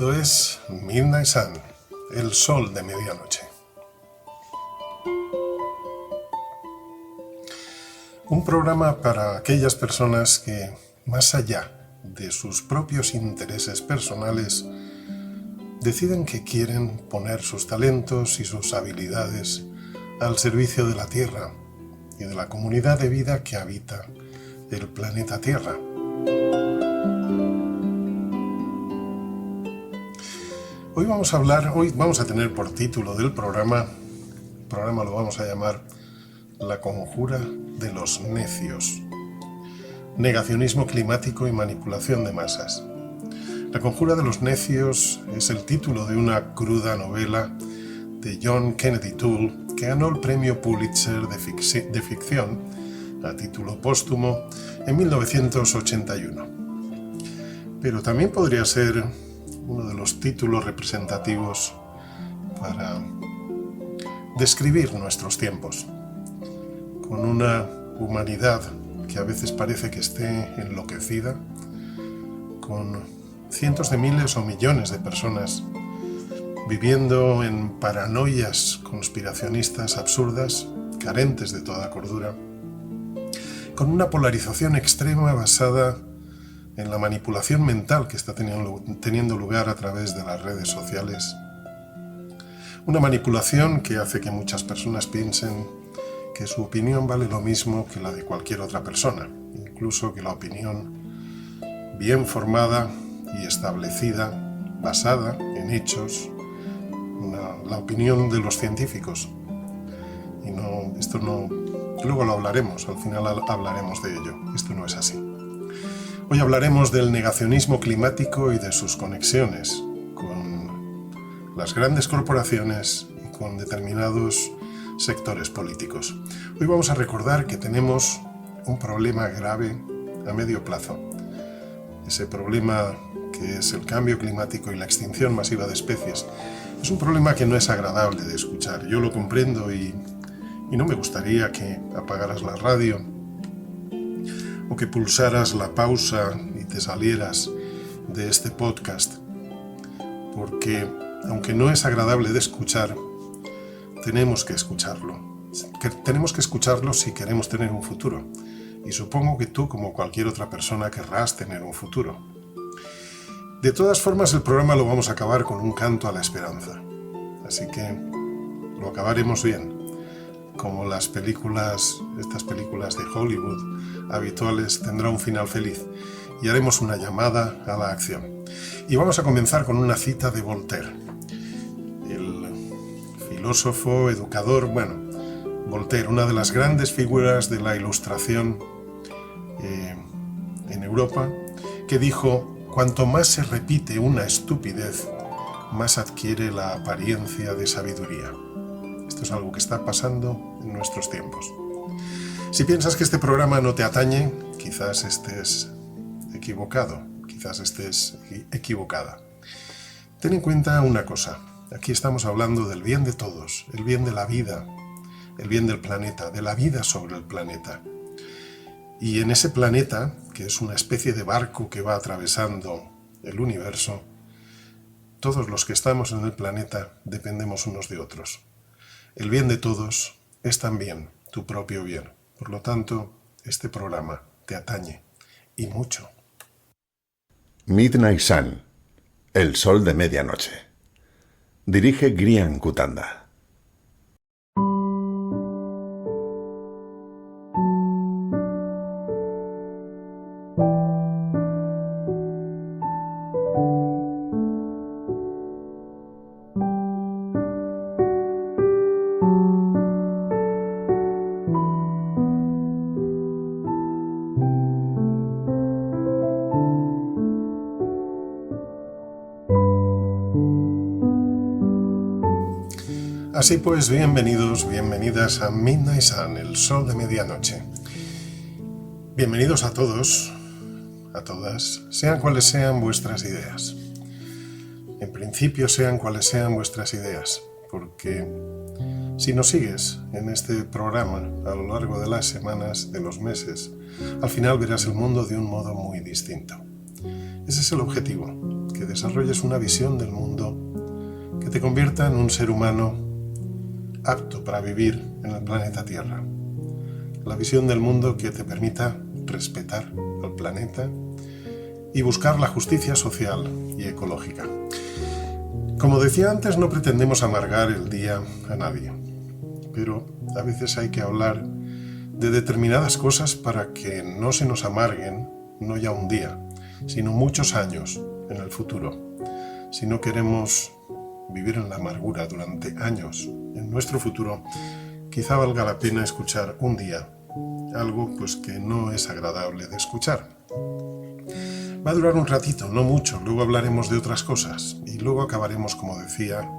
Esto es Midnight Sun, el sol de medianoche. Un programa para aquellas personas que, más allá de sus propios intereses personales, deciden que quieren poner sus talentos y sus habilidades al servicio de la Tierra y de la comunidad de vida que habita el planeta Tierra. Hoy vamos a tener por título del programa, el programa lo vamos a llamar La conjura de los necios. Negacionismo climático y manipulación de masas. La conjura de los necios es el título de una cruda novela de John Kennedy Toole que ganó el premio Pulitzer de ficción a título póstumo en 1981. Pero también podría ser uno de los títulos representativos para describir nuestros tiempos, con una humanidad que a veces parece que esté enloquecida, con cientos de miles o millones de personas viviendo en paranoias conspiracionistas absurdas, carentes de toda cordura, con una polarización extrema basada en la manipulación mental que está teniendo lugar a través de las redes sociales. Una manipulación que hace que muchas personas piensen que su opinión vale lo mismo que la de cualquier otra persona, incluso que la opinión bien formada y establecida, basada en hechos, la opinión de los científicos. Y luego lo hablaremos, al final hablaremos de ello. Esto no es así. Hoy hablaremos del negacionismo climático y de sus conexiones con las grandes corporaciones y con determinados sectores políticos. Hoy vamos a recordar que tenemos un problema grave a medio plazo. Ese problema que es el cambio climático y la extinción masiva de especies. Es un problema que no es agradable de escuchar. Yo lo comprendo y no me gustaría que apagaras la radio o que pulsaras la pausa y te salieras de este podcast, porque aunque no es agradable de escuchar, tenemos que escucharlo. Tenemos que escucharlo si queremos tener un futuro, y supongo que tú, como cualquier otra persona, querrás tener un futuro. De todas formas, el programa lo vamos a acabar con un canto a la esperanza, así que lo acabaremos bien. Como estas películas de Hollywood habituales, tendrá un final feliz y haremos una llamada a la acción. Y vamos a comenzar con una cita de Voltaire, el filósofo, educador, Voltaire, una de las grandes figuras de la Ilustración en Europa, que dijo: cuanto más se repite una estupidez, más adquiere la apariencia de sabiduría. Esto es algo que está pasando en nuestros tiempos. Si piensas que este programa no te atañe, quizás estés equivocado, quizás estés equivocada. Ten en cuenta una cosa, aquí estamos hablando del bien de todos, el bien de la vida, el bien del planeta, de la vida sobre el planeta. Y en ese planeta, que es una especie de barco que va atravesando el universo, todos los que estamos en el planeta dependemos unos de otros. El bien de todos es también tu propio bien. Por lo tanto, este programa te atañe, y mucho. Midnight Sun, el sol de medianoche. Dirige Grian Kutanda. Así pues, bienvenidos, bienvenidas a Midnight Sun, el sol de medianoche. Bienvenidos a todos, a todas, sean cuales sean vuestras ideas. En principio, sean cuales sean vuestras ideas, porque si nos sigues en este programa a lo largo de las semanas, de los meses, al final verás el mundo de un modo muy distinto. Ese es el objetivo, que desarrolles una visión del mundo que te convierta en un ser humano apto para vivir en el planeta Tierra. La visión del mundo que te permita respetar al planeta y buscar la justicia social y ecológica. Como decía antes, no pretendemos amargar el día a nadie, pero a veces hay que hablar de determinadas cosas para que no se nos amarguen, no ya un día, sino muchos años en el futuro. Si no queremos vivir en la amargura durante años en nuestro futuro, quizá valga la pena escuchar un día algo pues que no es agradable de escuchar. Va a durar un ratito, no mucho, luego hablaremos de otras cosas y luego acabaremos, como decía,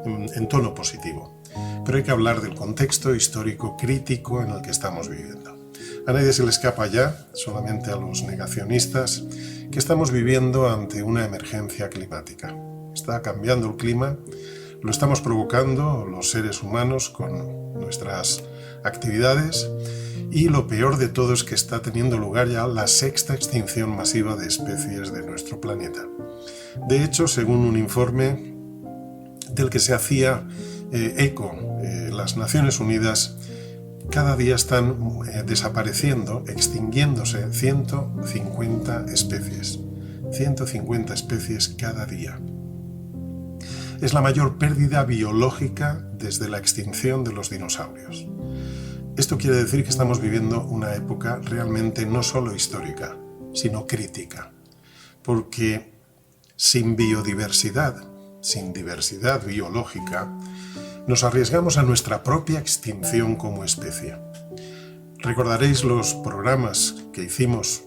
en tono positivo. Pero hay que hablar del contexto histórico crítico en el que estamos viviendo. A nadie se le escapa ya, solamente a los negacionistas, que estamos viviendo ante una emergencia climática. Está cambiando el clima, lo estamos provocando los seres humanos con nuestras actividades, y lo peor de todo es que está teniendo lugar ya la sexta extinción masiva de especies de nuestro planeta. De hecho, según un informe del que se hacía eco las Naciones Unidas, cada día están desapareciendo, extinguiéndose 150 especies. 150 especies cada día. Es la mayor pérdida biológica desde la extinción de los dinosaurios. Esto quiere decir que estamos viviendo una época realmente no solo histórica, sino crítica. Porque sin biodiversidad, sin diversidad biológica, nos arriesgamos a nuestra propia extinción como especie. Recordaréis los programas que hicimos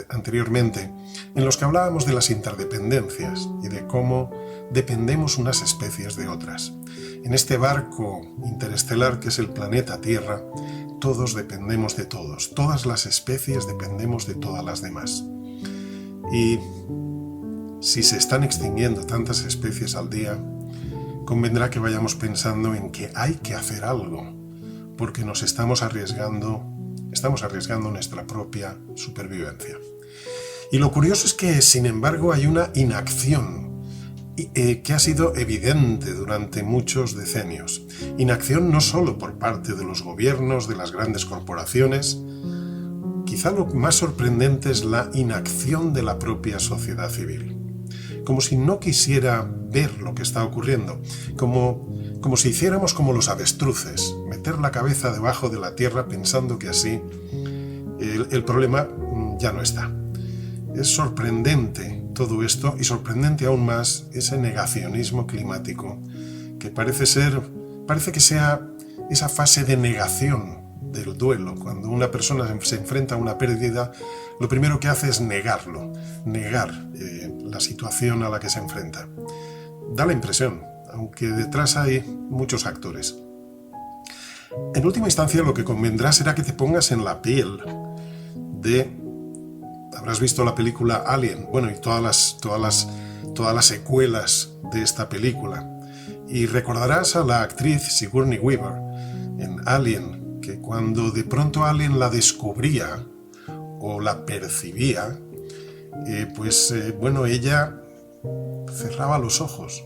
anteriormente en los que hablábamos de las interdependencias y de cómo dependemos unas especies de otras. En este barco interestelar que es el planeta Tierra, todos dependemos de todos. Todas las especies dependemos de todas las demás. Y si se están extinguiendo tantas especies al día, convendrá que vayamos pensando en que hay que hacer algo, porque nos estamos arriesgando nuestra propia supervivencia. Y lo curioso es que, sin embargo, hay una inacción que ha sido evidente durante muchos decenios. Inacción no solo por parte de los gobiernos, de las grandes corporaciones. Quizá lo más sorprendente es la inacción de la propia sociedad civil. Como si no quisiera ver lo que está ocurriendo, como si hiciéramos como los avestruces, meter la cabeza debajo de la tierra pensando que así el problema ya no está. Es sorprendente todo esto y sorprendente aún más ese negacionismo climático que parece que sea esa fase de negación del duelo. Cuando una persona se enfrenta a una pérdida, lo primero que hace es negar la situación a la que se enfrenta. Da la impresión, aunque detrás hay muchos actores. En última instancia, lo que convendrá será que te pongas en la piel de... Habrás visto la película Alien, bueno, y todas las secuelas de esta película. Y recordarás a la actriz Sigourney Weaver en Alien, que cuando de pronto Alien la descubría o la percibía, ella cerraba los ojos.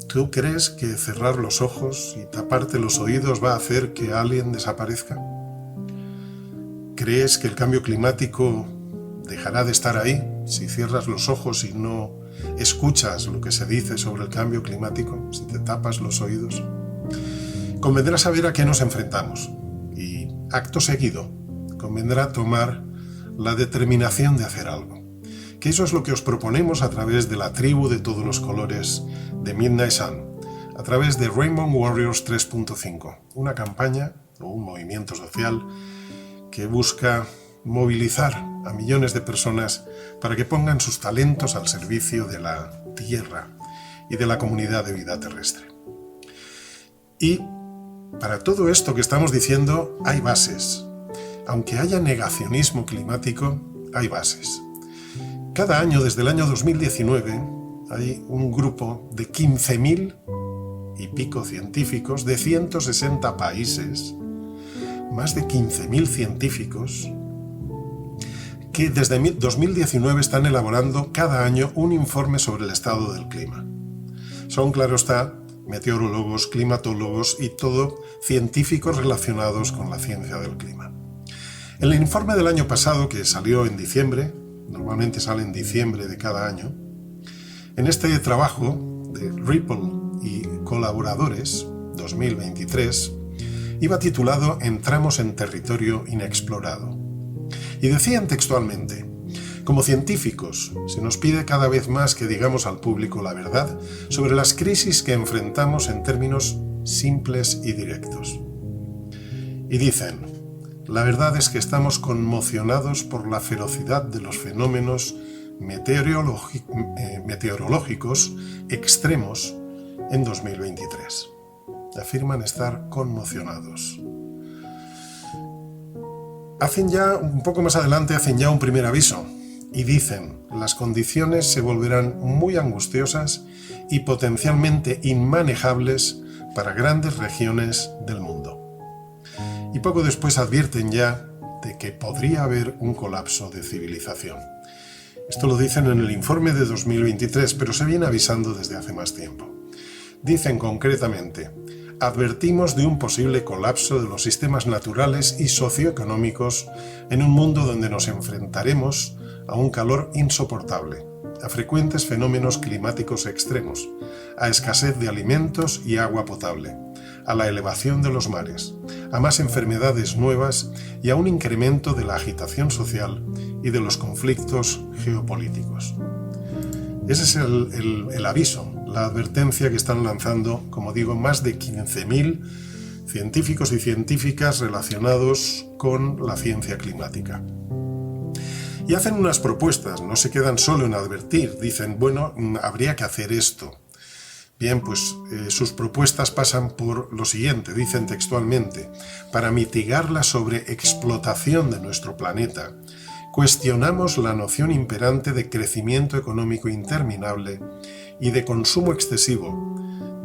¿Tú crees que cerrar los ojos y taparte los oídos va a hacer que Alien desaparezca? ¿Crees que el cambio climático dejará de estar ahí si cierras los ojos y no escuchas lo que se dice sobre el cambio climático, si te tapas los oídos? Convendrá saber a qué nos enfrentamos y, acto seguido, convendrá tomar la determinación de hacer algo. Que eso es lo que os proponemos a través de la tribu de todos los colores de Midnight Sun, a través de Rainbow Warriors 3.5, una campaña o un movimiento social que busca movilizar a millones de personas para que pongan sus talentos al servicio de la Tierra y de la comunidad de vida terrestre. Y para todo esto que estamos diciendo hay bases. Aunque haya negacionismo climático, hay bases. Cada año, desde el año 2019, hay un grupo de 15.000 y pico científicos de 160 países, más de 15.000 científicos, que desde 2019 están elaborando cada año un informe sobre el estado del clima. Son, claro está, meteorólogos, climatólogos y todo científicos relacionados con la ciencia del clima. En el informe del año pasado, que salió en diciembre, normalmente sale en diciembre de cada año, en este trabajo de Ripple y colaboradores 2023, iba titulado Entramos en territorio inexplorado. Y decían textualmente: como científicos, se nos pide cada vez más que digamos al público la verdad sobre las crisis que enfrentamos en términos simples y directos. Y dicen: la verdad es que estamos conmocionados por la ferocidad de los fenómenos meteorológicos extremos en 2023. Afirman estar conmocionados. Un poco más adelante hacen ya un primer aviso y dicen: las condiciones se volverán muy angustiosas y potencialmente inmanejables para grandes regiones del mundo. Y poco después advierten ya de que podría haber un colapso de civilización. Esto lo dicen en el informe de 2023, pero se viene avisando desde hace más tiempo. Dicen concretamente: advertimos de un posible colapso de los sistemas naturales y socioeconómicos en un mundo donde nos enfrentaremos a un calor insoportable, a frecuentes fenómenos climáticos extremos, a escasez de alimentos y agua potable, a la elevación de los mares, a más enfermedades nuevas y a un incremento de la agitación social y de los conflictos geopolíticos. Ese es el aviso, la advertencia que están lanzando, como digo, más de 15.000 científicos y científicas relacionados con la ciencia climática. Y hacen unas propuestas, no se quedan solo en advertir, dicen: bueno, habría que hacer esto. Bien, pues sus propuestas pasan por lo siguiente, dicen textualmente: para mitigar la sobreexplotación de nuestro planeta, cuestionamos la noción imperante de crecimiento económico interminable y de consumo excesivo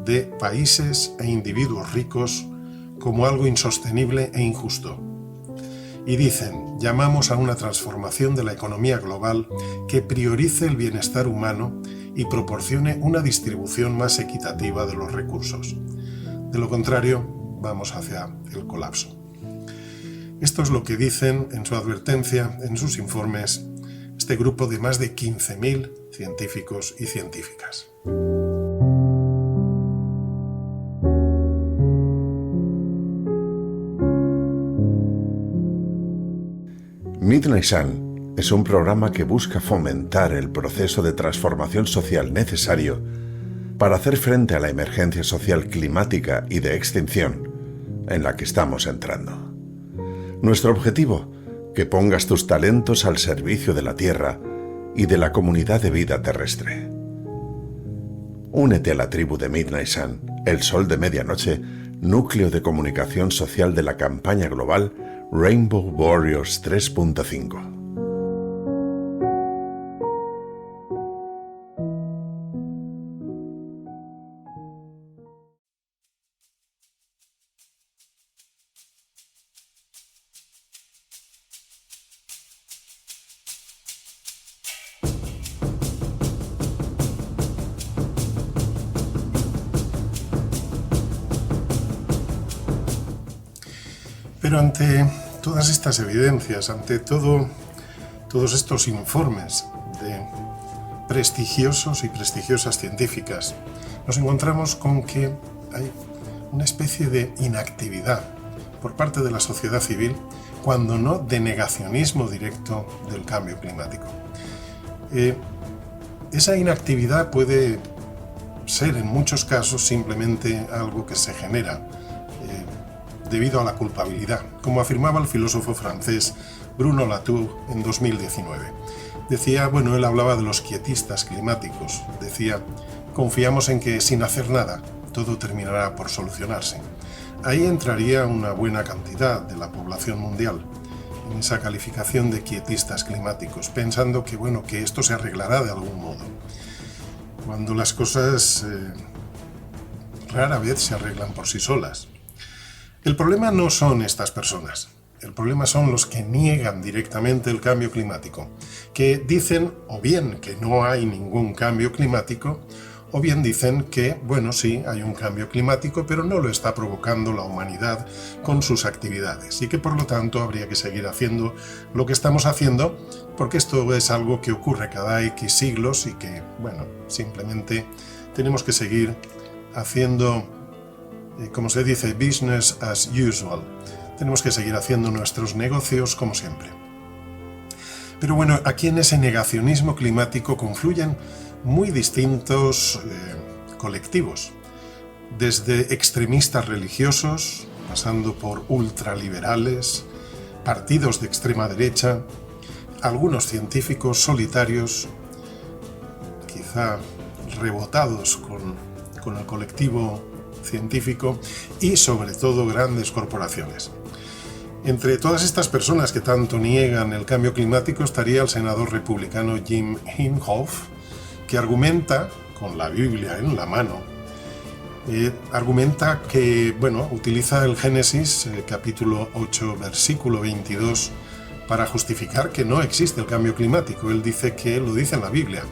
de países e individuos ricos como algo insostenible e injusto. Y dicen: llamamos a una transformación de la economía global que priorice el bienestar humano y proporcione una distribución más equitativa de los recursos. De lo contrario, vamos hacia el colapso. Esto es lo que dicen en su advertencia, en sus informes, este grupo de más de 15.000 científicos y científicas. Midnight Sun es un programa que busca fomentar el proceso de transformación social necesario para hacer frente a la emergencia social climática y de extinción en la que estamos entrando. Nuestro objetivo: que pongas tus talentos al servicio de la Tierra y de la comunidad de vida terrestre. Únete a la tribu de Midnight Sun, el sol de medianoche, núcleo de comunicación social de la campaña global Rainbow Warriors 3.5. Pero ante todas estas evidencias, ante todos estos informes de prestigiosos y prestigiosas científicas, nos encontramos con que hay una especie de inactividad por parte de la sociedad civil, cuando no de negacionismo directo del cambio climático. Esa inactividad puede ser en muchos casos simplemente algo que se genera debido a la culpabilidad, como afirmaba el filósofo francés Bruno Latour en 2019. Decía, él hablaba de los quietistas climáticos, decía: confiamos en que sin hacer nada todo terminará por solucionarse. Ahí entraría una buena cantidad de la población mundial en esa calificación de quietistas climáticos, pensando que esto se arreglará de algún modo, cuando las cosas rara vez se arreglan por sí solas. El problema no son estas personas. El problema son los que niegan directamente el cambio climático, que dicen o bien que no hay ningún cambio climático, o bien dicen que, bueno, sí, hay un cambio climático, pero no lo está provocando la humanidad con sus actividades y que por lo tanto habría que seguir haciendo lo que estamos haciendo, porque esto es algo que ocurre cada X siglos y que, bueno, simplemente tenemos que seguir haciendo, como se dice, business as usual. Tenemos que seguir haciendo nuestros negocios como siempre. Pero bueno, aquí en ese negacionismo climático confluyen muy distintos colectivos, desde extremistas religiosos, pasando por ultraliberales, partidos de extrema derecha, algunos científicos solitarios, quizá rebotados con el colectivo científico, y sobre todo grandes corporaciones. Entre todas estas personas que tanto niegan el cambio climático estaría el senador republicano Jim Inhofe, que argumenta, con la Biblia en la mano, argumenta que, bueno, utiliza el Génesis, capítulo 8, versículo 22, para justificar que no existe el cambio climático. Él dice que lo dice en la Biblia.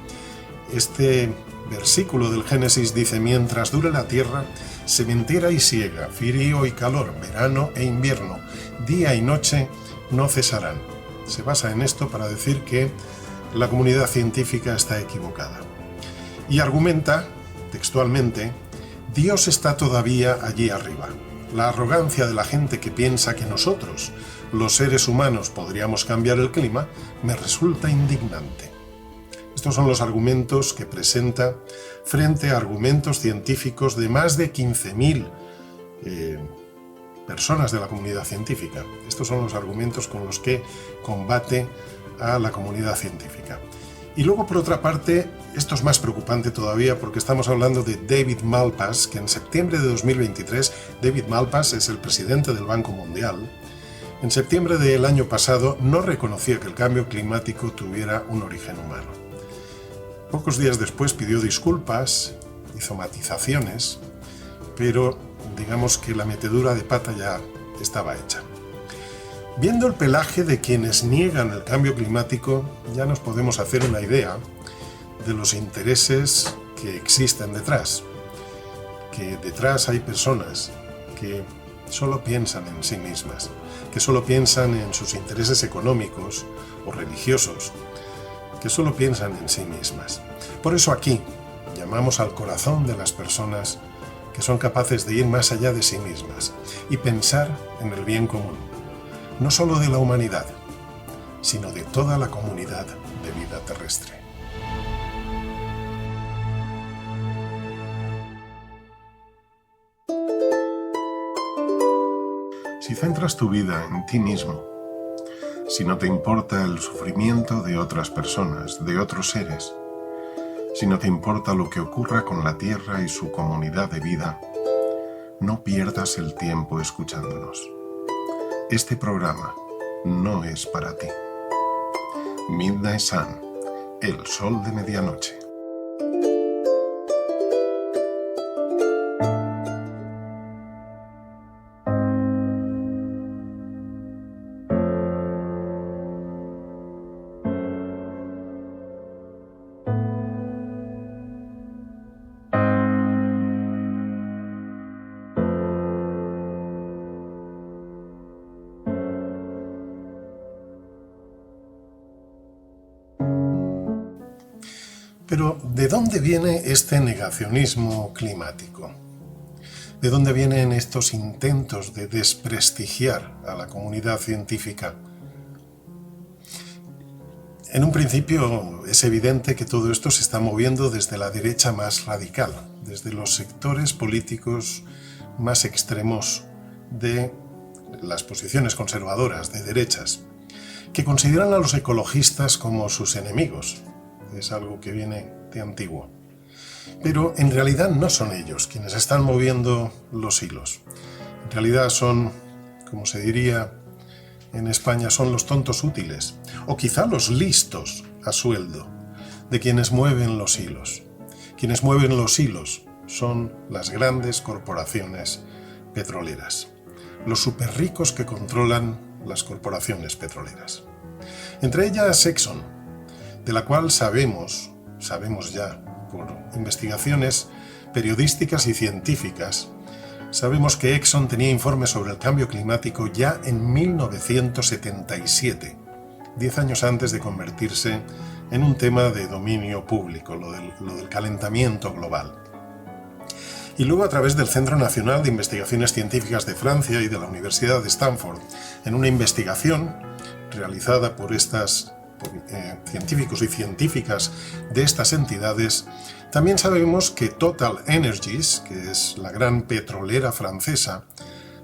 Este versículo del Génesis dice: mientras dure la tierra, sementera y siega, frío y calor, verano e invierno, día y noche no cesarán. Se basa en esto para decir que la comunidad científica está equivocada. Y argumenta, textualmente, Dios está todavía allí arriba. La arrogancia de la gente que piensa que nosotros, los seres humanos, podríamos cambiar el clima, me resulta indignante. Estos son los argumentos que presenta frente a argumentos científicos de más de 15.000 personas de la comunidad científica. Estos son los argumentos con los que combate a la comunidad científica. Y luego, por otra parte, esto es más preocupante todavía porque estamos hablando de David Malpass, que en septiembre de 2023, David Malpass es el presidente del Banco Mundial. En septiembre del año pasado no reconocía que el cambio climático tuviera un origen humano. Pocos días después pidió disculpas, hizo matizaciones, pero digamos que la metedura de pata ya estaba hecha. Viendo el pelaje de quienes niegan el cambio climático, ya nos podemos hacer una idea de los intereses que existen detrás. Que detrás hay personas que solo piensan en sí mismas, que solo piensan en sus intereses económicos o religiosos, que solo piensan en sí mismas. Por eso aquí llamamos al corazón de las personas que son capaces de ir más allá de sí mismas y pensar en el bien común, no solo de la humanidad, sino de toda la comunidad de vida terrestre. Si centras tu vida en ti mismo, si no te importa el sufrimiento de otras personas, de otros seres, si no te importa lo que ocurra con la Tierra y su comunidad de vida, no pierdas el tiempo escuchándonos. Este programa no es para ti. Midnight Sun, el sol de medianoche. Pero, ¿de dónde viene este negacionismo climático? ¿De dónde vienen estos intentos de desprestigiar a la comunidad científica? En un principio es evidente que todo esto se está moviendo desde la derecha más radical, desde los sectores políticos más extremos de las posiciones conservadoras, de derechas, que consideran a los ecologistas como sus enemigos. Es algo que viene de antiguo. Pero en realidad no son ellos quienes están moviendo los hilos. En realidad son, como se diría en España, son los tontos útiles, o quizá los listos a sueldo, de quienes mueven los hilos. Quienes mueven los hilos son las grandes corporaciones petroleras, los superricos que controlan las corporaciones petroleras. Entre ellas Exxon, de la cual sabemos ya por investigaciones periodísticas y científicas, sabemos que Exxon tenía informes sobre el cambio climático ya en 1977, 10 años antes de convertirse en un tema de dominio público, lo del calentamiento global. Y luego a través del Centro Nacional de Investigaciones Científicas de Francia y de la Universidad de Stanford, en una investigación realizada por científicos y científicas de estas entidades, también sabemos que Total Energies, que es la gran petrolera francesa,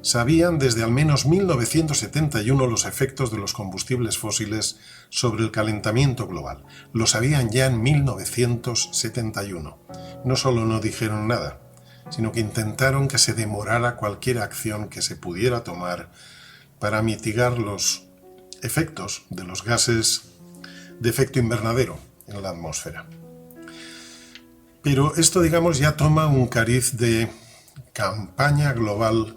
sabían desde al menos 1971 los efectos de los combustibles fósiles sobre el calentamiento global. Lo sabían ya en 1971. No solo no dijeron nada, sino que intentaron que se demorara cualquier acción que se pudiera tomar para mitigar los efectos de los gases de efecto invernadero en la atmósfera. Pero esto, digamos, ya toma un cariz de campaña global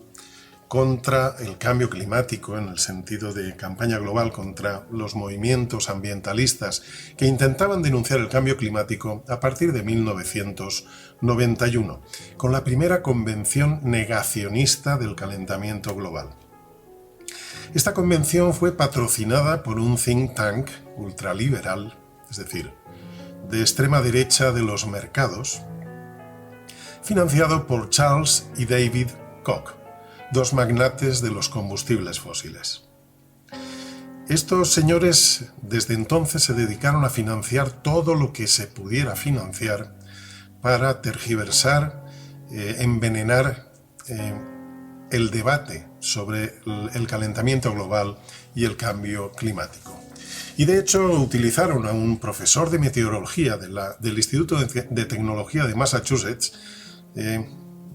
contra el cambio climático, en el sentido de campaña global contra los movimientos ambientalistas que intentaban denunciar el cambio climático a partir de 1991, con la primera convención negacionista del calentamiento global. Esta convención fue patrocinada por un think tank ultraliberal, es decir, de extrema derecha de los mercados, financiado por Charles y David Koch, dos magnates de los combustibles fósiles. Estos señores desde entonces se dedicaron a financiar todo lo que se pudiera financiar para tergiversar, envenenar el debate sobre el calentamiento global y el cambio climático. Y de hecho utilizaron a un profesor de meteorología del Instituto de Tecnología de Massachusetts,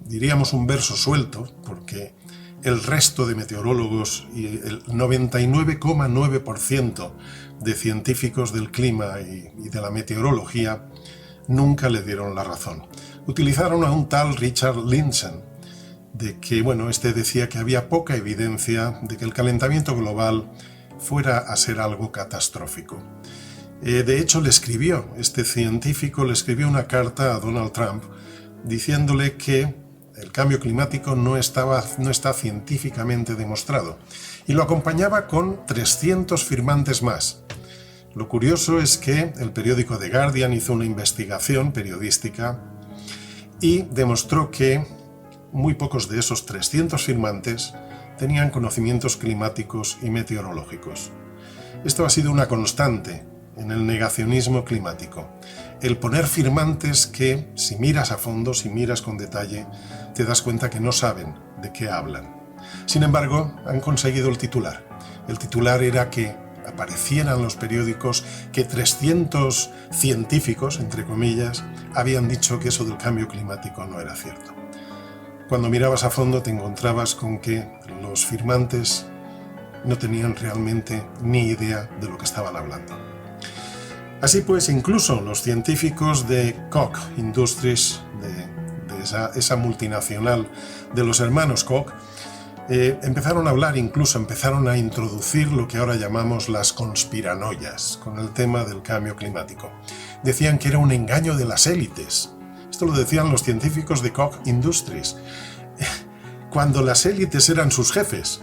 diríamos un verso suelto, porque el resto de meteorólogos y el 99,9% de científicos del clima y de la meteorología nunca le dieron la razón. Utilizaron a un tal Richard Lindzen, de que, este decía que había poca evidencia de que el calentamiento global fuera a ser algo catastrófico. De hecho, este científico le escribió una carta a Donald Trump diciéndole que el cambio climático no está científicamente demostrado, y lo acompañaba con 300 firmantes más. Lo curioso es que el periódico The Guardian hizo una investigación periodística y demostró que muy pocos de esos 300 firmantes tenían conocimientos climáticos y meteorológicos. Esto ha sido una constante en el negacionismo climático. El poner firmantes que, si miras a fondo, si miras con detalle, te das cuenta que no saben de qué hablan. Sin embargo, han conseguido el titular. El titular era que aparecieran en los periódicos que 300 científicos, entre comillas, habían dicho que eso del cambio climático no era cierto. Cuando mirabas a fondo te encontrabas con que los firmantes no tenían realmente ni idea de lo que estaban hablando. Así pues, incluso los científicos de Koch Industries, de esa multinacional de los hermanos Koch, empezaron a hablar, empezaron a introducir lo que ahora llamamos las conspiranoias con el tema del cambio climático. Decían que era un engaño de las élites. Esto lo decían los científicos de Koch Industries, cuando las élites eran sus jefes,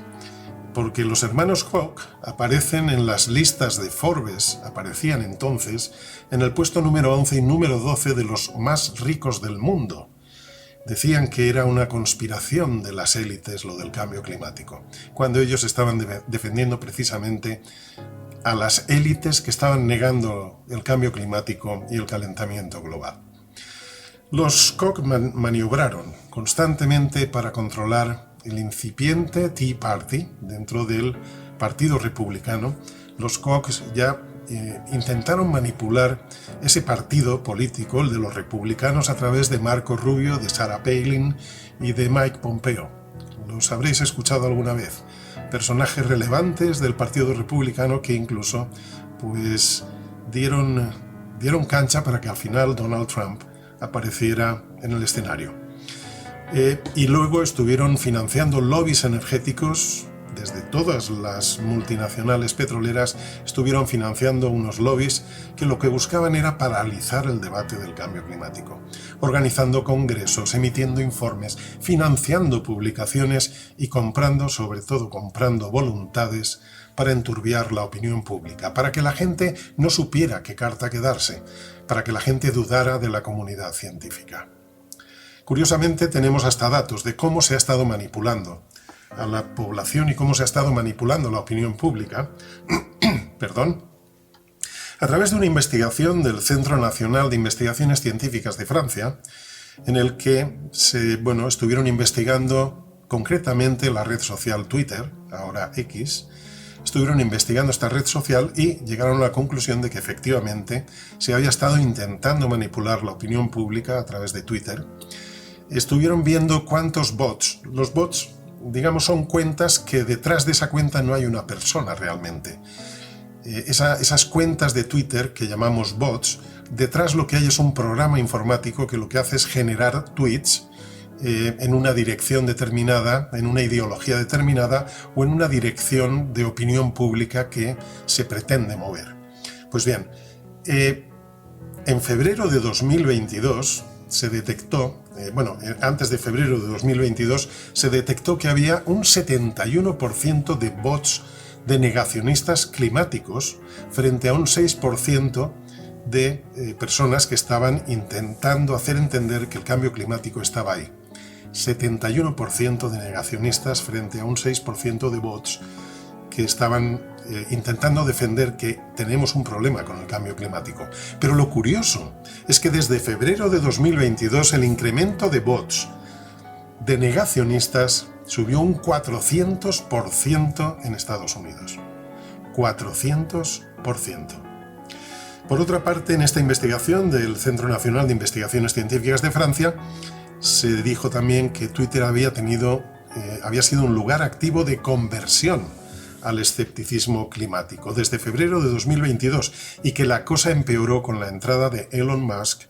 porque los hermanos Koch aparecen en las listas de Forbes, aparecían entonces en el puesto número 11 y número 12 de los más ricos del mundo. Decían que era una conspiración de las élites lo del cambio climático, cuando ellos estaban defendiendo precisamente a las élites que estaban negando el cambio climático y el calentamiento global. Los Koch maniobraron constantemente para controlar el incipiente Tea Party dentro del Partido Republicano. Los Koch ya intentaron manipular ese partido político, el de los republicanos, a través de Marco Rubio, de Sarah Palin y de Mike Pompeo. Los habréis escuchado alguna vez. Personajes relevantes del Partido Republicano que incluso dieron cancha para que al final Donald Trump apareciera en el escenario. Y luego estuvieron financiando lobbies energéticos desde todas las multinacionales petroleras estuvieron financiando unos lobbies que lo que buscaban era paralizar el debate del cambio climático, organizando congresos, emitiendo informes, financiando publicaciones y sobre todo comprando voluntades para enturbiar la opinión pública, para que la gente no supiera qué carta quedarse, para que la gente dudara de la comunidad científica. Curiosamente, tenemos hasta datos de cómo se ha estado manipulando a la población y cómo se ha estado manipulando la opinión pública, a través de una investigación del Centro Nacional de Investigaciones Científicas de Francia, en el que estuvieron investigando concretamente la red social Twitter, ahora X. Estuvieron investigando esta red social y llegaron a la conclusión de que efectivamente se había estado intentando manipular la opinión pública a través de Twitter. Estuvieron viendo cuántos bots. Los bots, digamos, son cuentas que detrás de esa cuenta no hay una persona realmente. Esas cuentas de Twitter que llamamos bots, detrás lo que hay es un programa informático que lo que hace es generar tweets en una dirección determinada, en una ideología determinada o en una dirección de opinión pública que se pretende mover. Pues bien, en febrero de 2022 se detectó, antes de febrero de 2022, se detectó que había un 71% de bots de negacionistas climáticos frente a un 6% de personas que estaban intentando hacer entender que el cambio climático estaba ahí. 71% de negacionistas frente a un 6% de bots que estaban intentando defender que tenemos un problema con el cambio climático. Pero lo curioso es que desde febrero de 2022 el incremento de bots de negacionistas subió un 400% en Estados Unidos. 400%. Por otra parte, en esta investigación del Centro Nacional de Investigaciones Científicas de Francia, se dijo también que Twitter había sido un lugar activo de conversión al escepticismo climático desde febrero de 2022 y que la cosa empeoró con la entrada de Elon Musk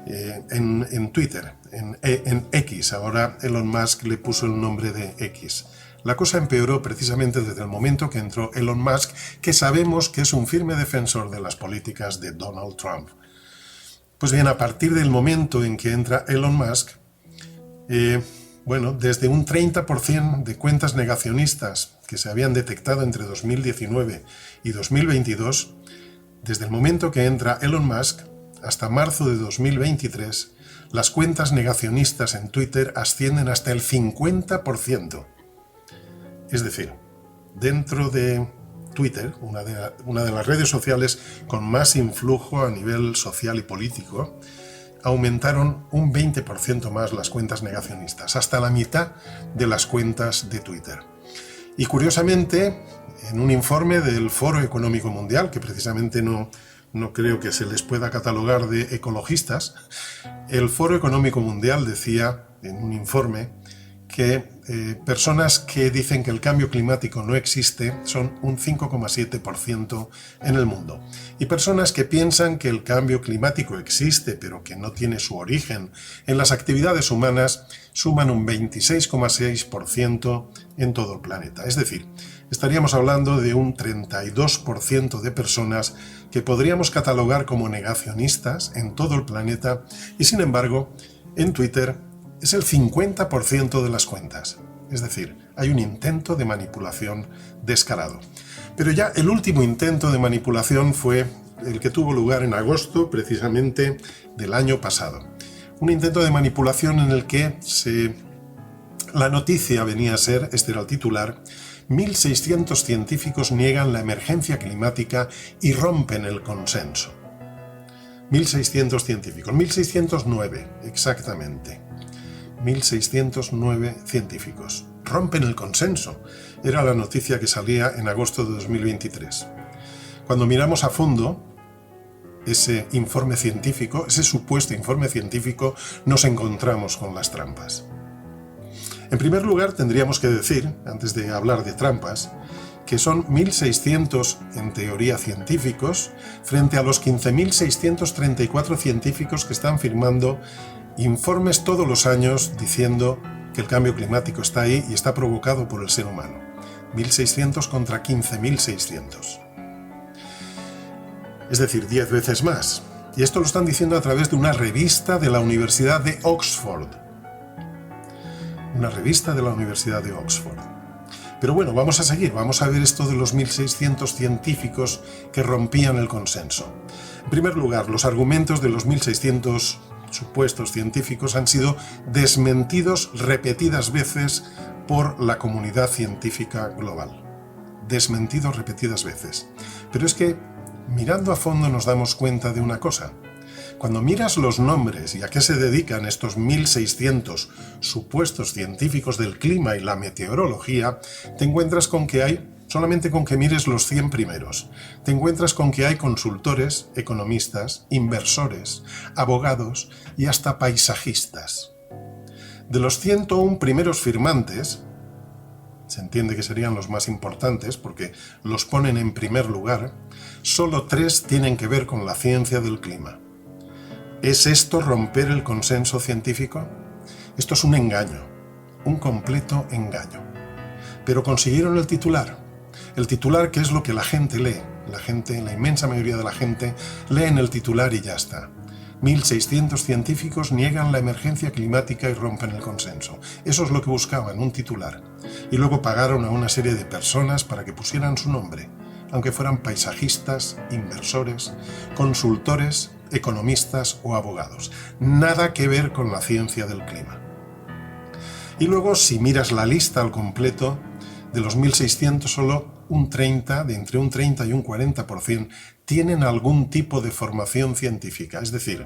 en Twitter, en X. Ahora Elon Musk le puso el nombre de X. La cosa empeoró precisamente desde el momento que entró Elon Musk, que sabemos que es un firme defensor de las políticas de Donald Trump. Pues bien, a partir del momento en que entra Elon Musk, desde un 30% de cuentas negacionistas que se habían detectado entre 2019 y 2022, desde el momento que entra Elon Musk hasta marzo de 2023, las cuentas negacionistas en Twitter ascienden hasta el 50%. Es decir, dentro de Twitter, una de las redes sociales con más influjo a nivel social y político, aumentaron un 20% más las cuentas negacionistas, hasta la mitad de las cuentas de Twitter. Y curiosamente, en un informe del Foro Económico Mundial, que precisamente no creo que se les pueda catalogar de ecologistas, el Foro Económico Mundial decía en un informe que personas que dicen que el cambio climático no existe son un 5,7% en el mundo. Y personas que piensan que el cambio climático existe, pero que no tiene su origen en las actividades humanas, suman un 26,6% en todo el planeta. Es decir, estaríamos hablando de un 32% de personas que podríamos catalogar como negacionistas en todo el planeta y, sin embargo, en Twitter es el 50% de las cuentas. Es decir, hay un intento de manipulación descarado. Pero ya el último intento de manipulación fue el que tuvo lugar en agosto, precisamente, del año pasado. Un intento de manipulación en el que la noticia venía a ser, este era el titular, 1.600 científicos niegan la emergencia climática y rompen el consenso. 1.600 científicos, 1.609 exactamente. 1.609 científicos. Rompen el consenso. Era la noticia que salía en agosto de 2023. Cuando miramos a fondo ese informe científico, ese supuesto informe científico, nos encontramos con las trampas. En primer lugar, tendríamos que decir, antes de hablar de trampas, que son 1.600 en teoría científicos frente a los 15.634 científicos que están firmando informes todos los años diciendo que el cambio climático está ahí y está provocado por el ser humano. 1.600 contra 15.600. Es decir, 10 veces más. Y esto lo están diciendo a través de una revista de la Universidad de Oxford. Una revista de la Universidad de Oxford. Pero bueno, vamos a seguir, vamos a ver esto de los 1.600 científicos que rompían el consenso. En primer lugar, los argumentos de los 1.600 supuestos científicos han sido desmentidos repetidas veces por la comunidad científica global. Desmentidos repetidas veces. Pero es que, mirando a fondo, nos damos cuenta de una cosa. Cuando miras los nombres y a qué se dedican estos 1.600 supuestos científicos del clima y la meteorología, te encuentras con que hay, solamente con que mires los 100 primeros, te encuentras con que hay consultores, economistas, inversores, abogados y hasta paisajistas. De los 101 primeros firmantes, se entiende que serían los más importantes porque los ponen en primer lugar, solo 3 tienen que ver con la ciencia del clima. ¿Es esto romper el consenso científico? Esto es un engaño, un completo engaño. Pero consiguieron el titular. El titular, que es lo que la gente lee. La inmensa mayoría de la gente, lee en el titular y ya está. 1.600 científicos niegan la emergencia climática y rompen el consenso. Eso es lo que buscaban, un titular. Y luego pagaron a una serie de personas para que pusieran su nombre, aunque fueran paisajistas, inversores, consultores, economistas o abogados. Nada que ver con la ciencia del clima. Y luego, si miras la lista al completo, de los 1.600 solo de entre un 30 y un 40% tienen algún tipo de formación científica. Es decir,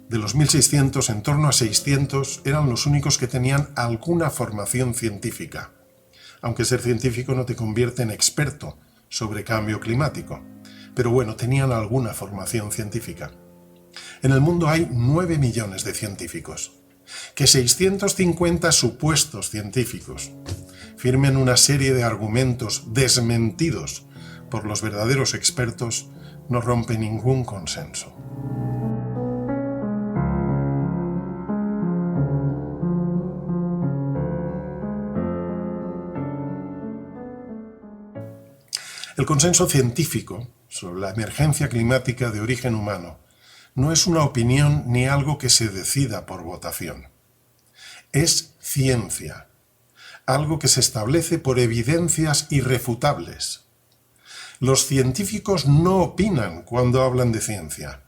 de los 1.600, en torno a 600 eran los únicos que tenían alguna formación científica. Aunque ser científico no te convierte en experto sobre cambio climático. Pero bueno, tenían alguna formación científica. En el mundo hay 9 millones de científicos. Que 650 supuestos científicos firmen una serie de argumentos desmentidos por los verdaderos expertos no rompe ningún consenso. El consenso científico sobre la emergencia climática de origen humano no es una opinión ni algo que se decida por votación. Es ciencia, algo que se establece por evidencias irrefutables. Los científicos no opinan cuando hablan de ciencia,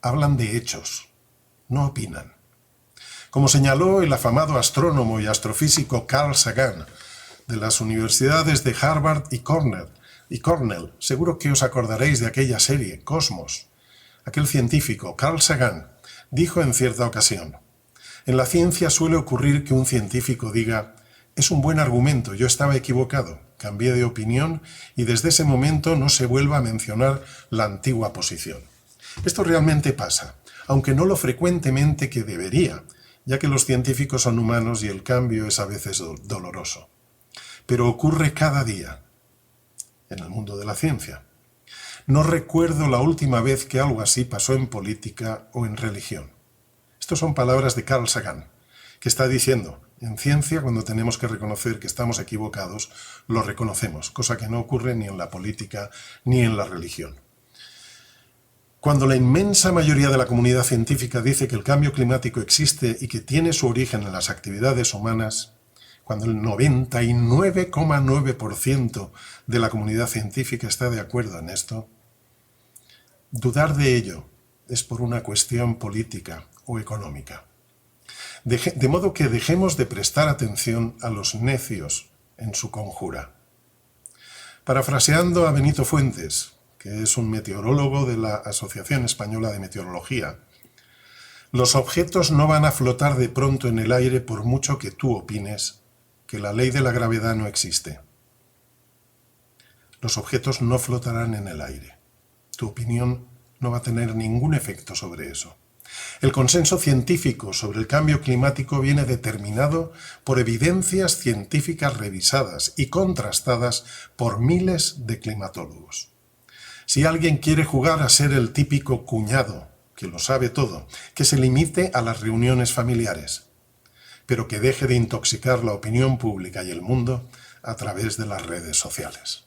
hablan de hechos, no opinan. Como señaló el afamado astrónomo y astrofísico Carl Sagan, de las universidades de Harvard y Cornell, seguro que os acordaréis de aquella serie, Cosmos. Aquel científico, Carl Sagan, dijo en cierta ocasión: en la ciencia suele ocurrir que un científico diga: es un buen argumento, yo estaba equivocado, cambié de opinión y desde ese momento no se vuelva a mencionar la antigua posición. Esto realmente pasa, aunque no lo frecuentemente que debería, ya que los científicos son humanos y el cambio es a veces doloroso. Pero ocurre cada día en el mundo de la ciencia. No recuerdo la última vez que algo así pasó en política o en religión. Estas son palabras de Carl Sagan, que está diciendo: en ciencia, cuando tenemos que reconocer que estamos equivocados, lo reconocemos, cosa que no ocurre ni en la política ni en la religión. Cuando la inmensa mayoría de la comunidad científica dice que el cambio climático existe y que tiene su origen en las actividades humanas, cuando el 99,9% de la comunidad científica está de acuerdo en esto, dudar de ello es por una cuestión política o económica. De modo que dejemos de prestar atención a los necios en su conjura. Parafraseando a Benito Fuentes, que es un meteorólogo de la Asociación Española de Meteorología, los objetos no van a flotar de pronto en el aire por mucho que tú opines que la ley de la gravedad no existe. Los objetos no flotarán en el aire. Tu opinión no va a tener ningún efecto sobre eso. El consenso científico sobre el cambio climático viene determinado por evidencias científicas revisadas y contrastadas por miles de climatólogos. Si alguien quiere jugar a ser el típico cuñado, que lo sabe todo, que se limite a las reuniones familiares. pero que deje de intoxicar la opinión pública y el mundo a través de las redes sociales.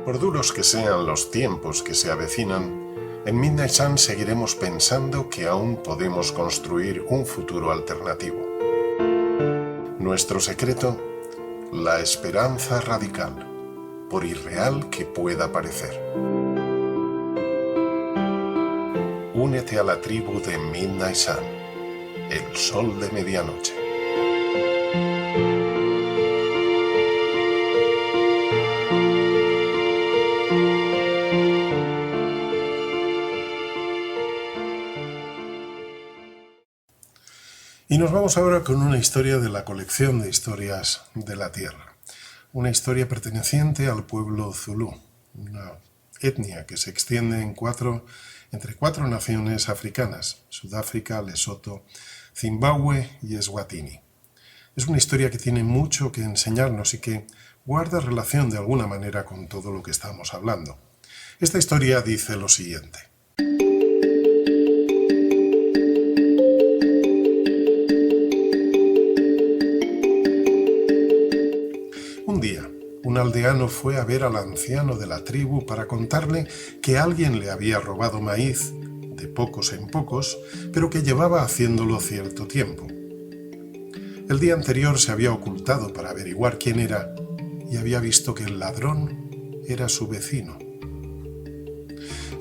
Por duros que sean los tiempos que se avecinan, en Midnight Sun seguiremos pensando que aún podemos construir un futuro alternativo. Nuestro secreto, la esperanza radical, por irreal que pueda parecer. Únete a la tribu de Midnight Sun, el sol de medianoche. Y nos vamos ahora con una historia de la colección de historias de la Tierra. Una historia perteneciente al pueblo Zulú, una etnia que se extiende entre cuatro naciones africanas: Sudáfrica, Lesoto, Zimbabue y Eswatini. Es una historia que tiene mucho que enseñarnos y que guarda relación de alguna manera con todo lo que estamos hablando. Esta historia dice lo siguiente. Un día, un aldeano fue a ver al anciano de la tribu para contarle que alguien le había robado maíz, de pocos en pocos, pero que llevaba haciéndolo cierto tiempo. El día anterior se había ocultado para averiguar quién era y había visto que el ladrón era su vecino.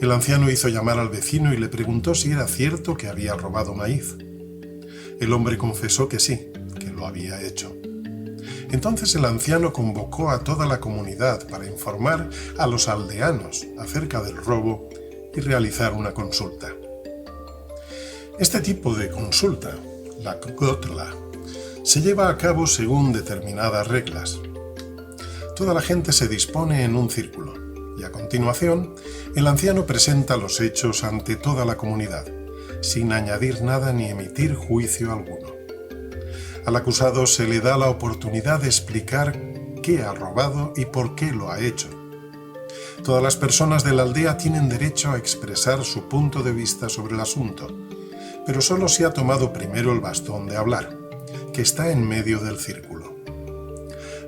El anciano hizo llamar al vecino y le preguntó si era cierto que había robado maíz. El hombre confesó que sí, que lo había hecho. Entonces el anciano convocó a toda la comunidad para informar a los aldeanos acerca del robo y realizar una consulta. Este tipo de consulta, la gotla, se lleva a cabo según determinadas reglas. Toda la gente se dispone en un círculo y a continuación el anciano presenta los hechos ante toda la comunidad, sin añadir nada ni emitir juicio alguno. Al acusado se le da la oportunidad de explicar qué ha robado y por qué lo ha hecho. Todas las personas de la aldea tienen derecho a expresar su punto de vista sobre el asunto, pero solo se ha tomado primero el bastón de hablar, que está en medio del círculo.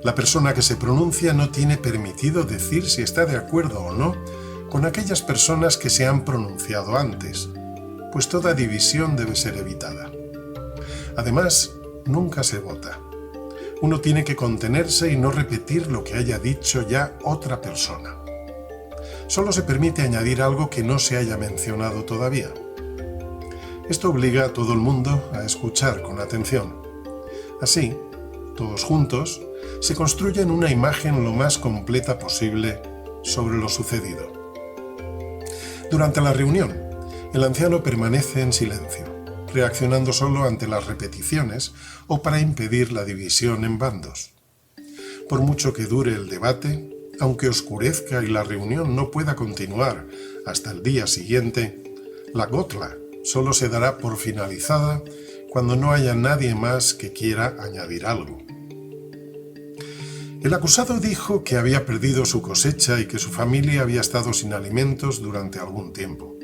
La persona que se pronuncia no tiene permitido decir si está de acuerdo o no con aquellas personas que se han pronunciado antes, pues toda división debe ser evitada. Además, nunca se vota. Uno tiene que contenerse y no repetir lo que haya dicho ya otra persona. Solo se permite añadir algo que no se haya mencionado todavía. Esto obliga a todo el mundo a escuchar con atención. Así, todos juntos, se construyen una imagen lo más completa posible sobre lo sucedido. Durante la reunión, el anciano permanece en silencio, reaccionando solo ante las repeticiones o para impedir la división en bandos. Por mucho que dure el debate, aunque oscurezca y la reunión no pueda continuar hasta el día siguiente, la gotla solo se dará por finalizada cuando no haya nadie más que quiera añadir algo. El acusado dijo que había perdido su cosecha y que su familia había estado sin alimentos durante algún tiempo,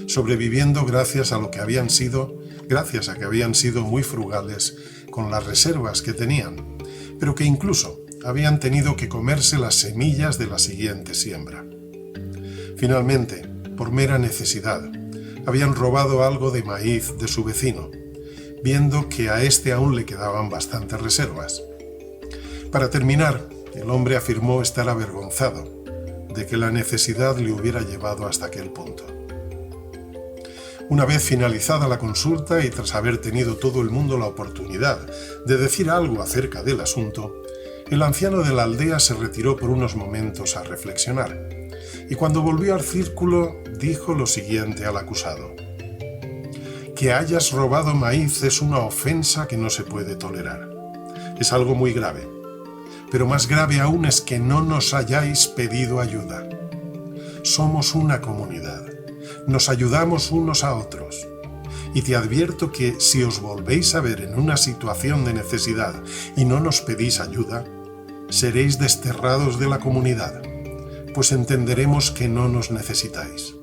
sobreviviendo gracias a que habían sido muy frugales con las reservas que tenían, pero que incluso habían tenido que comerse las semillas de la siguiente siembra. Finalmente, por mera necesidad, habían robado algo de maíz de su vecino, viendo que a este aún le quedaban bastantes reservas. Para terminar, el hombre afirmó estar avergonzado de que la necesidad le hubiera llevado hasta aquel punto. Una vez finalizada la consulta y tras haber tenido todo el mundo la oportunidad de decir algo acerca del asunto, el anciano de la aldea se retiró por unos momentos a reflexionar, y cuando volvió al círculo dijo lo siguiente al acusado: que hayas robado maíz es una ofensa que no se puede tolerar. Es algo muy grave, pero más grave aún es que no nos hayáis pedido ayuda. Somos una comunidad, nos ayudamos unos a otros, y te advierto que si os volvéis a ver en una situación de necesidad y no nos pedís ayuda, seréis desterrados de la comunidad, pues entenderemos que no nos necesitáis.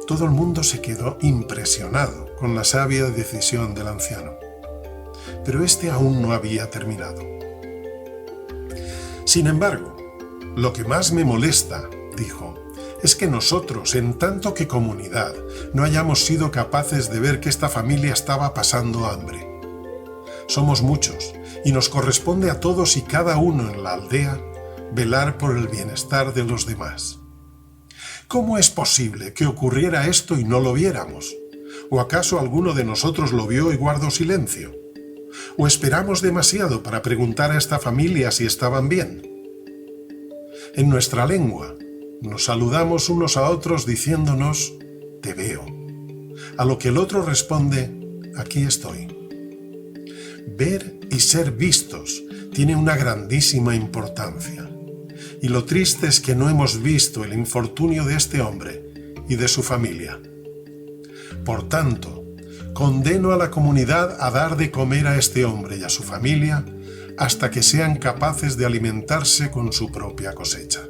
Todo el mundo se quedó impresionado con la sabia decisión del anciano, pero este aún no había terminado. Sin embargo, lo que más me molesta, dijo, es que nosotros, en tanto que comunidad, no hayamos sido capaces de ver que esta familia estaba pasando hambre. Somos muchos, y nos corresponde a todos y cada uno en la aldea velar por el bienestar de los demás. ¿Cómo es posible que ocurriera esto y no lo viéramos? ¿O acaso alguno de nosotros lo vio y guardó silencio? ¿O esperamos demasiado para preguntar a esta familia si estaban bien? En nuestra lengua, nos saludamos unos a otros diciéndonos, te veo. A lo que el otro responde, aquí estoy. Ver y ser vistos tiene una grandísima importancia. Y lo triste es que no hemos visto el infortunio de este hombre y de su familia. Por tanto, condeno a la comunidad a dar de comer a este hombre y a su familia hasta que sean capaces de alimentarse con su propia cosecha.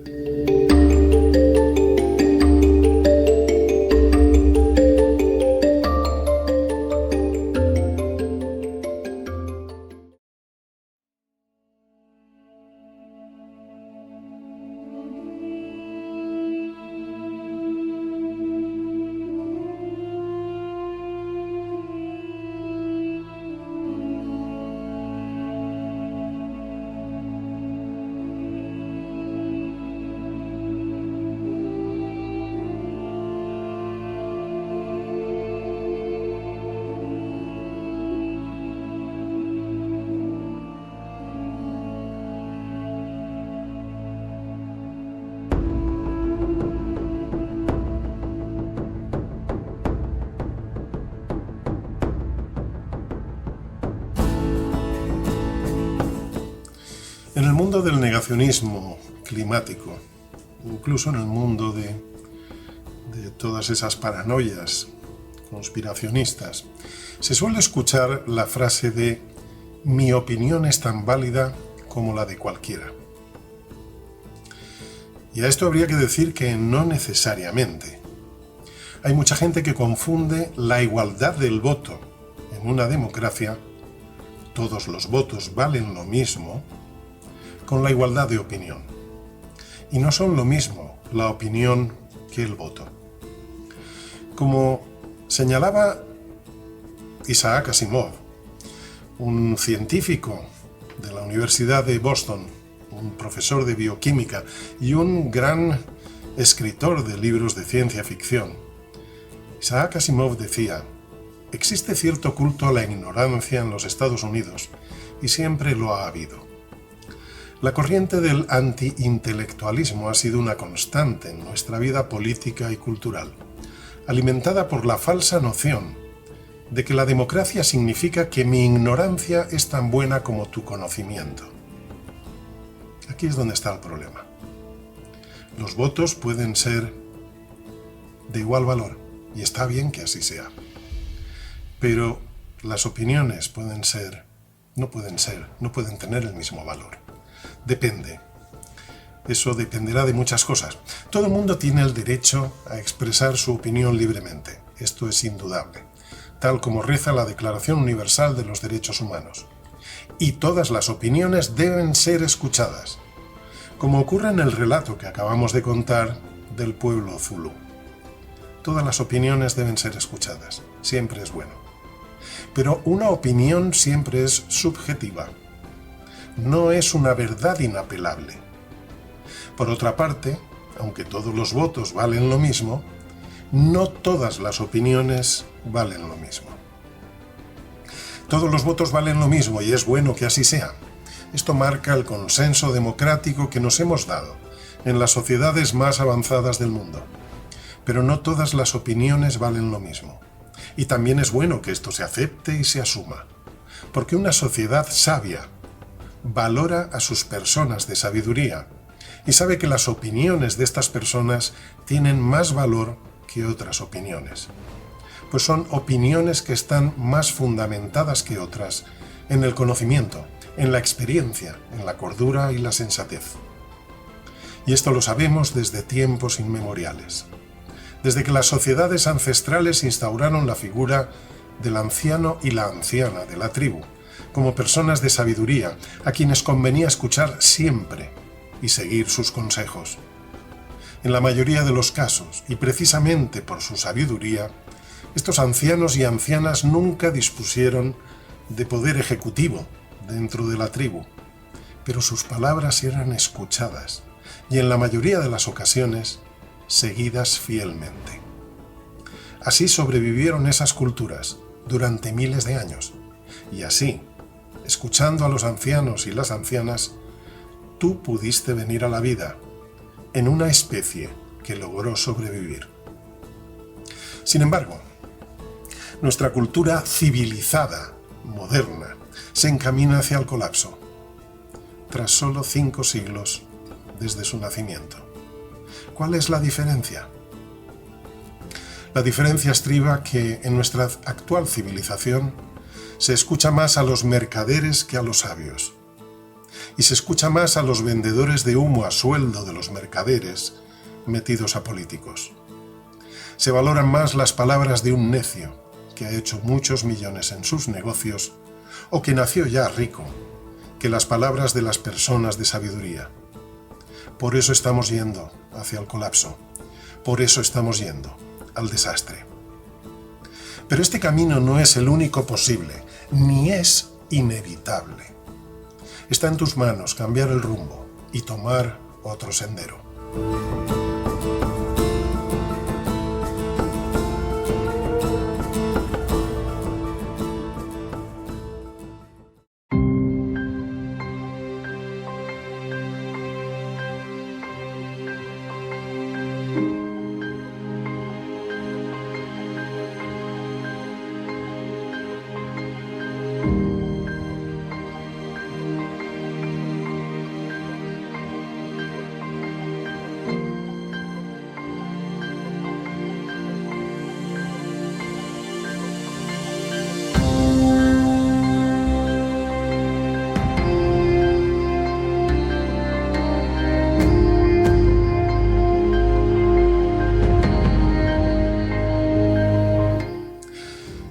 En el mundo del negacionismo climático, incluso en el mundo de todas esas paranoias conspiracionistas, se suele escuchar la frase de «mi opinión es tan válida como la de cualquiera». Y a esto habría que decir que no necesariamente. Hay mucha gente que confunde la igualdad del voto en una democracia, todos los votos valen lo mismo, con la igualdad de opinión. Y no son lo mismo la opinión que el voto. Como señalaba Isaac Asimov, un científico de la Universidad de Boston, un profesor de bioquímica y un gran escritor de libros de ciencia ficción, Isaac Asimov decía, existe cierto culto a la ignorancia en los Estados Unidos y siempre lo ha habido. La corriente del anti-intelectualismo ha sido una constante en nuestra vida política y cultural, alimentada por la falsa noción de que la democracia significa que mi ignorancia es tan buena como tu conocimiento. Aquí es donde está el problema. Los votos pueden ser de igual valor, y está bien que así sea. Pero las opiniones no pueden tener el mismo valor. Depende. Eso dependerá de muchas cosas. Todo el mundo tiene el derecho a expresar su opinión libremente. Esto es indudable, tal como reza la Declaración Universal de los Derechos Humanos. Y todas las opiniones deben ser escuchadas, como ocurre en el relato que acabamos de contar del pueblo zulú. Todas las opiniones deben ser escuchadas. Siempre es bueno. Pero una opinión siempre es subjetiva. No es una verdad inapelable. Por otra parte, aunque todos los votos valen lo mismo, no todas las opiniones valen lo mismo. Todos los votos valen lo mismo y es bueno que así sea. Esto marca el consenso democrático que nos hemos dado en las sociedades más avanzadas del mundo. Pero no todas las opiniones valen lo mismo. Y también es bueno que esto se acepte y se asuma, porque una sociedad sabia valora a sus personas de sabiduría y sabe que las opiniones de estas personas tienen más valor que otras opiniones, pues son opiniones que están más fundamentadas que otras en el conocimiento, en la experiencia, en la cordura y la sensatez. Y esto lo sabemos desde tiempos inmemoriales. Desde que las sociedades ancestrales instauraron la figura del anciano y la anciana de la tribu, como personas de sabiduría, a quienes convenía escuchar siempre y seguir sus consejos. En la mayoría de los casos, y precisamente por su sabiduría, estos ancianos y ancianas nunca dispusieron de poder ejecutivo dentro de la tribu, pero sus palabras eran escuchadas y en la mayoría de las ocasiones seguidas fielmente. Así sobrevivieron esas culturas durante miles de años, y así, escuchando a los ancianos y las ancianas, tú pudiste venir a la vida en una especie que logró sobrevivir. Sin embargo, nuestra cultura civilizada, moderna, se encamina hacia el colapso, tras solo 5 siglos desde su nacimiento. ¿Cuál es la diferencia? La diferencia estriba que en nuestra actual civilización se escucha más a los mercaderes que a los sabios, y se escucha más a los vendedores de humo a sueldo de los mercaderes metidos a políticos. Se valoran más las palabras de un necio que ha hecho muchos millones en sus negocios o que nació ya rico, que las palabras de las personas de sabiduría. Por eso estamos yendo hacia el colapso, por eso estamos yendo al desastre. Pero este camino no es el único posible, ni es inevitable. Está en tus manos cambiar el rumbo y tomar otro sendero.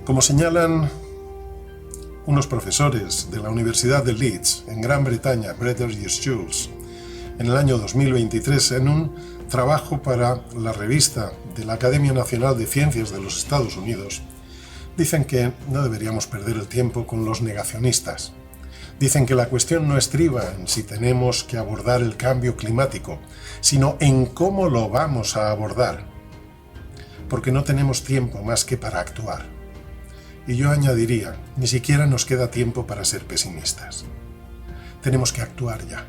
Como señalan unos profesores de la Universidad de Leeds, en Gran Bretaña, Brothers y Schools, en el año 2023, en un trabajo para la revista de la Academia Nacional de Ciencias de los Estados Unidos, dicen que no deberíamos perder el tiempo con los negacionistas. Dicen que la cuestión no estriba en si tenemos que abordar el cambio climático, sino en cómo lo vamos a abordar, porque no tenemos tiempo más que para actuar. Y yo añadiría, ni siquiera nos queda tiempo para ser pesimistas. Tenemos que actuar ya.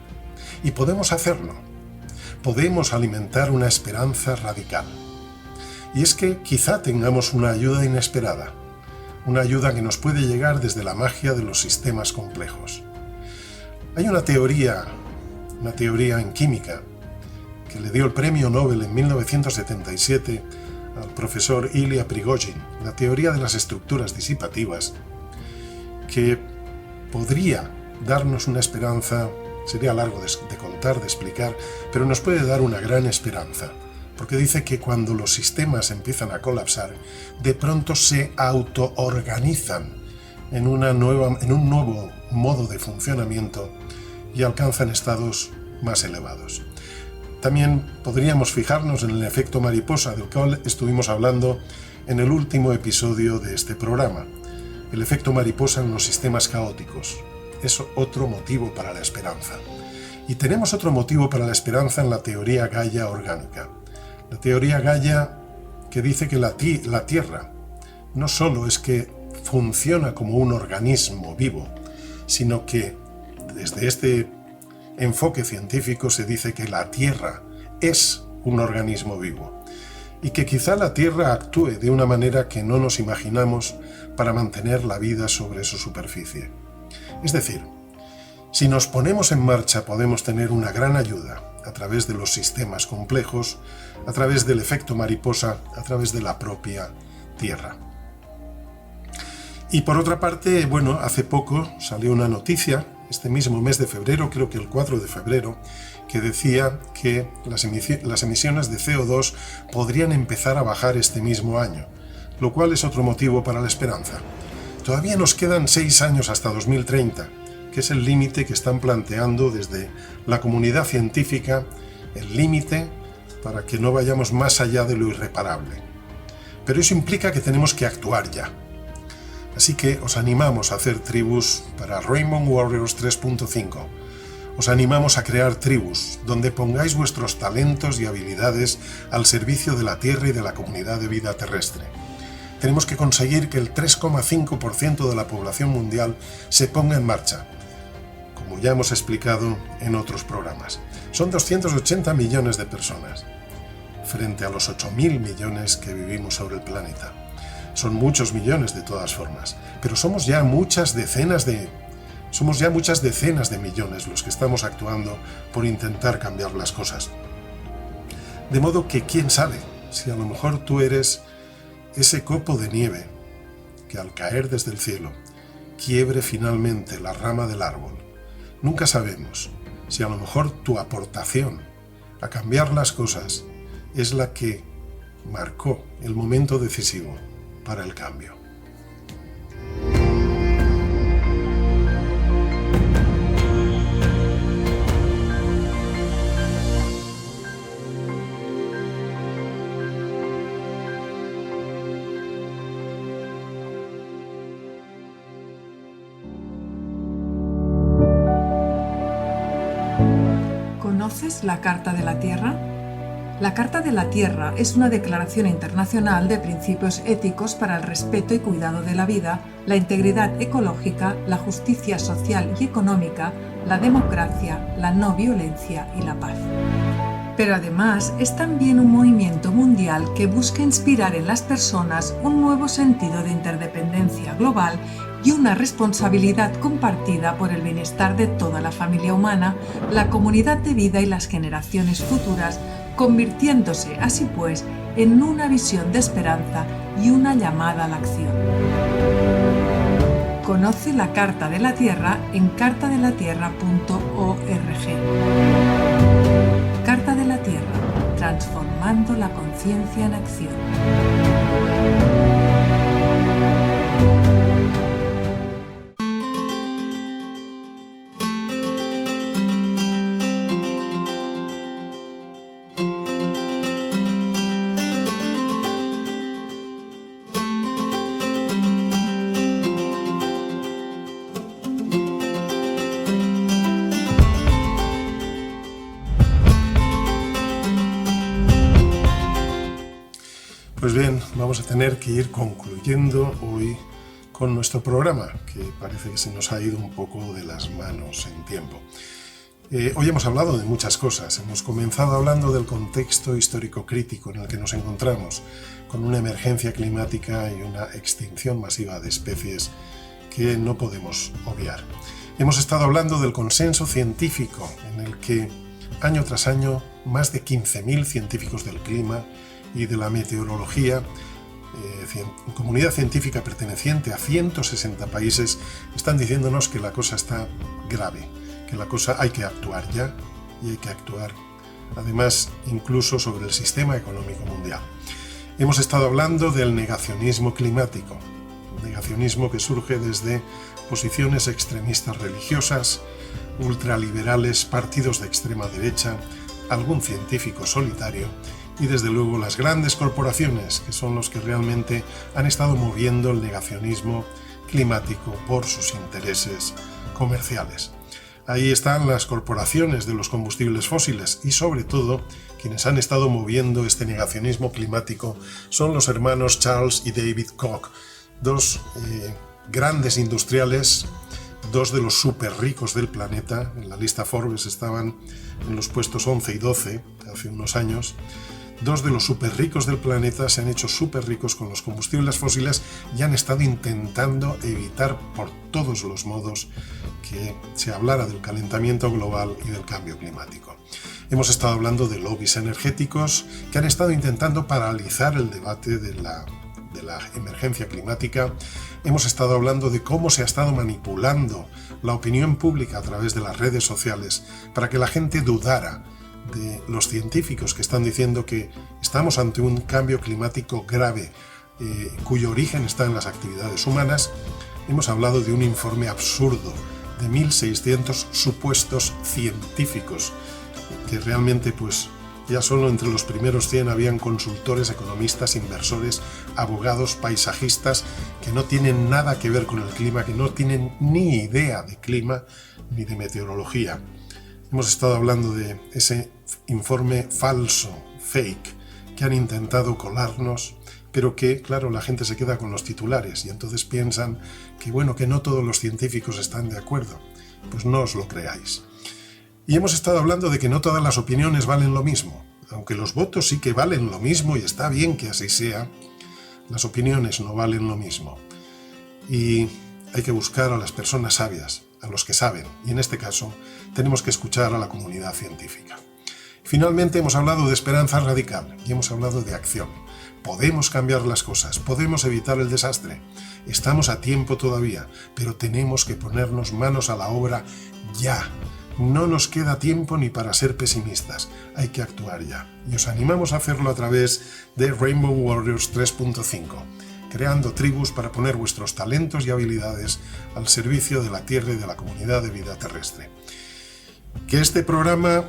Y podemos hacerlo. Podemos alimentar una esperanza radical. Y es que quizá tengamos una ayuda inesperada. Una ayuda que nos puede llegar desde la magia de los sistemas complejos. Hay una teoría en química, que le dio el premio Nobel en 1977 al profesor Ilya Prigogine, la teoría de las estructuras disipativas, que podría darnos una esperanza, sería largo de contar, de explicar, pero nos puede dar una gran esperanza, porque dice que cuando los sistemas empiezan a colapsar, de pronto se autoorganizan en un nuevo modo de funcionamiento y alcanzan estados más elevados. También podríamos fijarnos en el efecto mariposa, del cual estuvimos hablando en el último episodio de este programa. El efecto mariposa en los sistemas caóticos es otro motivo para la esperanza. Y tenemos otro motivo para la esperanza en la teoría Gaia orgánica. La teoría Gaia, que dice que la Tierra no solo es que funciona como un organismo vivo, sino que desde este enfoque científico se dice que la Tierra es un organismo vivo y que quizá la Tierra actúe de una manera que no nos imaginamos para mantener la vida sobre su superficie. Es decir, si nos ponemos en marcha podemos tener una gran ayuda a través de los sistemas complejos, a través del efecto mariposa, a través de la propia Tierra. Y por otra parte, hace poco salió una noticia este mismo mes de febrero, creo que el 4 de febrero, que decía que las emisiones de CO2 podrían empezar a bajar este mismo año, lo cual es otro motivo para la esperanza. Todavía nos quedan 6 años hasta 2030, que es el límite que están planteando desde la comunidad científica, el límite para que no vayamos más allá de lo irreparable. Pero eso implica que tenemos que actuar ya. Así que os animamos a hacer tribus para Rainbow Warriors 3.5. Os animamos a crear tribus donde pongáis vuestros talentos y habilidades al servicio de la Tierra y de la comunidad de vida terrestre. Tenemos que conseguir que el 3,5% de la población mundial se ponga en marcha, como ya hemos explicado en otros programas. Son 280 millones de personas, frente a los 8.000 millones que vivimos sobre el planeta. Son muchos millones de todas formas, pero somos ya muchas decenas de millones los que estamos actuando por intentar cambiar las cosas. De modo que, ¿quién sabe? Si a lo mejor tú eres ese copo de nieve que al caer desde el cielo quiebre finalmente la rama del árbol. Nunca sabemos si a lo mejor tu aportación a cambiar las cosas es la que marcó el momento decisivo para el cambio. ¿Conoces la Carta de la Tierra? La Carta de la Tierra es una declaración internacional de principios éticos para el respeto y cuidado de la vida, la integridad ecológica, la justicia social y económica, la democracia, la no violencia y la paz. Pero además es también un movimiento mundial que busca inspirar en las personas un nuevo sentido de interdependencia global y una responsabilidad compartida por el bienestar de toda la familia humana, la comunidad de vida y las generaciones futuras, convirtiéndose así pues en una visión de esperanza y una llamada a la acción. Conoce la Carta de la Tierra en cartadelatierra.org. Carta de la Tierra, transformando la conciencia en acción. Pues bien, vamos a tener que ir concluyendo hoy con nuestro programa, que parece que se nos ha ido un poco de las manos en tiempo. Hoy hemos hablado de muchas cosas. Hemos comenzado hablando del contexto histórico crítico en el que nos encontramos, con una emergencia climática y una extinción masiva de especies que no podemos obviar. Hemos estado hablando del consenso científico, en el que año tras año más de 15.000 científicos del clima y de la meteorología, comunidad científica perteneciente a 160 países, están diciéndonos que la cosa está grave, que la cosa hay que actuar ya y hay que actuar, además, incluso sobre el sistema económico mundial. Hemos estado hablando del negacionismo climático, negacionismo que surge desde posiciones extremistas religiosas, ultraliberales, partidos de extrema derecha, algún científico solitario y desde luego las grandes corporaciones, que son los que realmente han estado moviendo el negacionismo climático por sus intereses comerciales. Ahí están las corporaciones de los combustibles fósiles y sobre todo quienes han estado moviendo este negacionismo climático son los hermanos Charles y David Koch, dos grandes industriales, dos de los súper ricos del planeta. En la lista Forbes estaban en los puestos 11 y 12 hace unos años. Dos de los súper ricos del planeta se han hecho súper ricos con los combustibles fósiles y han estado intentando evitar por todos los modos que se hablara del calentamiento global y del cambio climático. Hemos estado hablando de lobbies energéticos que han estado intentando paralizar el debate de la de la emergencia climática, hemos estado hablando de cómo se ha estado manipulando la opinión pública a través de las redes sociales para que la gente dudara de los científicos que están diciendo que estamos ante un cambio climático grave, cuyo origen está en las actividades humanas. Hemos hablado de un informe absurdo de 1.600 supuestos científicos, que realmente pues ya solo entre los primeros 100 habían consultores, economistas, inversores, abogados, paisajistas, que no tienen nada que ver con el clima, que no tienen ni idea de clima ni de meteorología. Hemos estado hablando de ese informe falso, fake, que han intentado colarnos, pero que, claro, la gente se queda con los titulares y entonces piensan que, bueno, que no todos los científicos están de acuerdo. Pues no os lo creáis. Y hemos estado hablando de que no todas las opiniones valen lo mismo. Aunque los votos sí que valen lo mismo y está bien que así sea, las opiniones no valen lo mismo. Y hay que buscar a las personas sabias, a los que saben, y en este caso tenemos que escuchar a la comunidad científica. Finalmente hemos hablado de esperanza radical y hemos hablado de acción. Podemos cambiar las cosas, podemos evitar el desastre. Estamos a tiempo todavía, pero tenemos que ponernos manos a la obra ya. No nos queda tiempo ni para ser pesimistas, hay que actuar ya. Y os animamos a hacerlo a través de Rainbow Warriors 3.5, creando tribus para poner vuestros talentos y habilidades al servicio de la Tierra y de la comunidad de vida terrestre. Que este programa,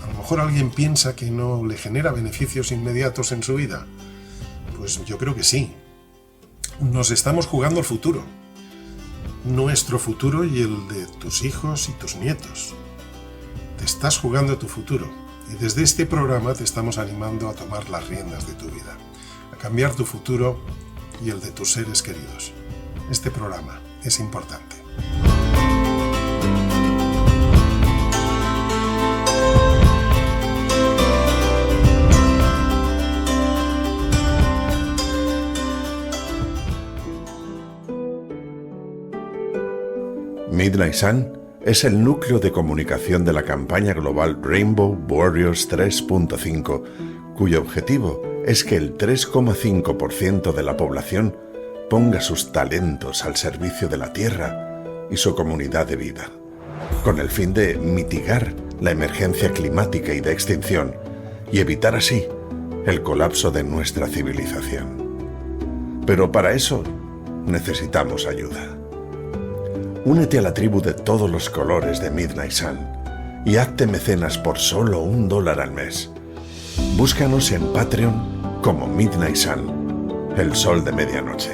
a lo mejor alguien piensa que no le genera beneficios inmediatos en su vida. Pues yo creo que sí. Nos estamos jugando el futuro. Nuestro futuro y el de tus hijos y tus nietos. Te estás jugando tu futuro y desde este programa te estamos animando a tomar las riendas de tu vida, a cambiar tu futuro y el de tus seres queridos. Este programa es importante. Midnight Sun es el núcleo de comunicación de la campaña global Rainbow Warriors 3.5, cuyo objetivo es que el 3,5% de la población ponga sus talentos al servicio de la Tierra y su comunidad de vida, con el fin de mitigar la emergencia climática y de extinción y evitar así el colapso de nuestra civilización. Pero para eso necesitamos ayuda. Únete a la tribu de todos los colores de Midnight Sun y hazte mecenas por solo $1 al mes. Búscanos en Patreon como Midnight Sun, el sol de medianoche.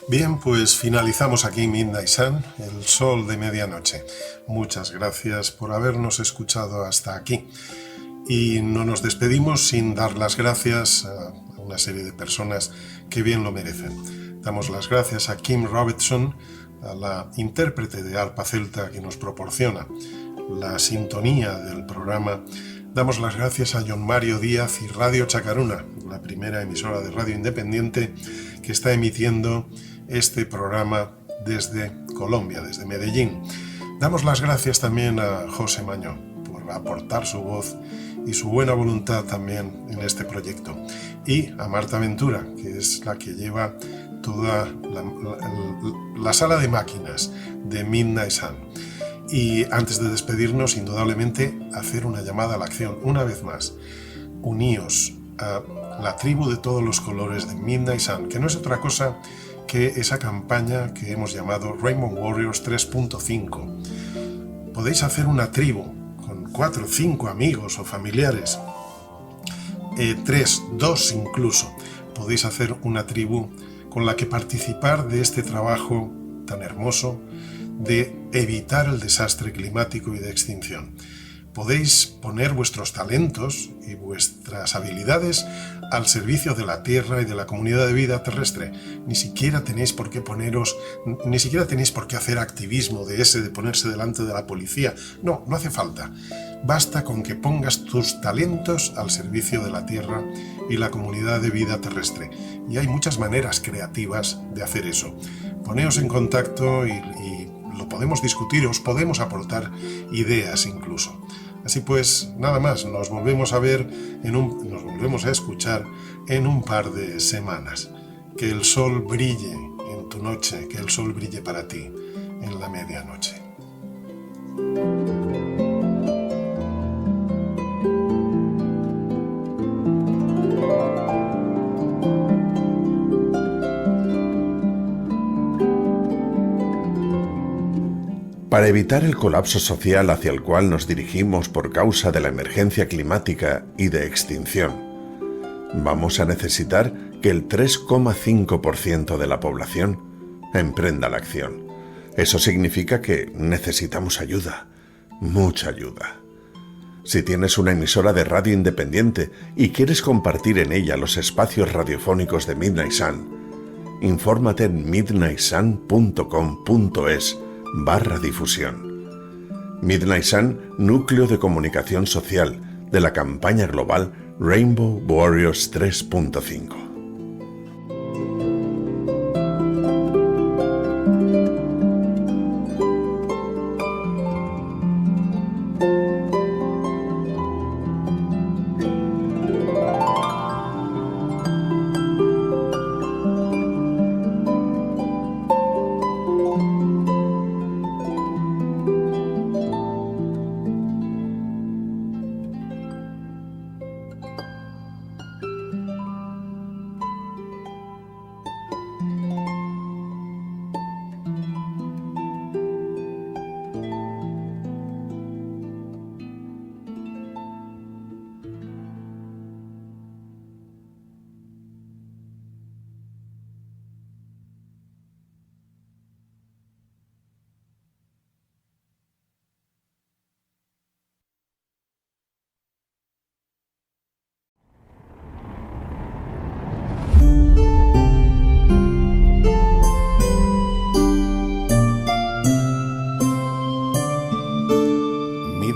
Bien, pues finalizamos aquí Midnight Sun, el sol de medianoche. Muchas gracias por habernos escuchado hasta aquí. Y no nos despedimos sin dar las gracias a una serie de personas que bien lo merecen. Damos las gracias a Kim Robertson, a la intérprete de arpa celta que nos proporciona la sintonía del programa. Damos las gracias a John Mario Díaz y Radio Chacaruna, la primera emisora de radio independiente que está emitiendo este programa desde Colombia, desde Medellín. Damos las gracias también a José Mañó por aportar su voz y su buena voluntad también en este proyecto. Y a Marta Ventura, que es la que lleva toda la sala de máquinas de Midnight Sun. Y antes de despedirnos, indudablemente, hacer una llamada a la acción una vez más. Uníos a la tribu de todos los colores de Midnight Sun, que no es otra cosa que esa campaña que hemos llamado Rainbow Warriors 3.5. Podéis hacer una tribu con 4 o 5 amigos o familiares tres, dos incluso, podéis hacer una tribu con la que participar de este trabajo tan hermoso de evitar el desastre climático y de extinción. Podéis poner vuestros talentos y vuestras habilidades al servicio de la Tierra y de la comunidad de vida terrestre. Ni siquiera tenéis por qué hacer activismo de ponerse delante de la policía. No hace falta. Basta con que pongas tus talentos al servicio de la Tierra y la comunidad de vida terrestre. Y hay muchas maneras creativas de hacer eso. Poneos en contacto y lo podemos discutir, os podemos aportar ideas incluso. Así pues, nada más, nos volvemos a escuchar en un par de semanas. Que el sol brille en tu noche, que el sol brille para ti en la medianoche. Para evitar el colapso social hacia el cual nos dirigimos por causa de la emergencia climática y de extinción, vamos a necesitar que el 3,5% de la población emprenda la acción. Eso significa que necesitamos ayuda, mucha ayuda. Si tienes una emisora de radio independiente y quieres compartir en ella los espacios radiofónicos de Midnight Sun, infórmate en midnightsun.com.es/difusión. Midnight Sun, núcleo de comunicación social de la campaña global Rainbow Warriors 3.5.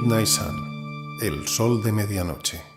Midnight Sun, el sol de medianoche.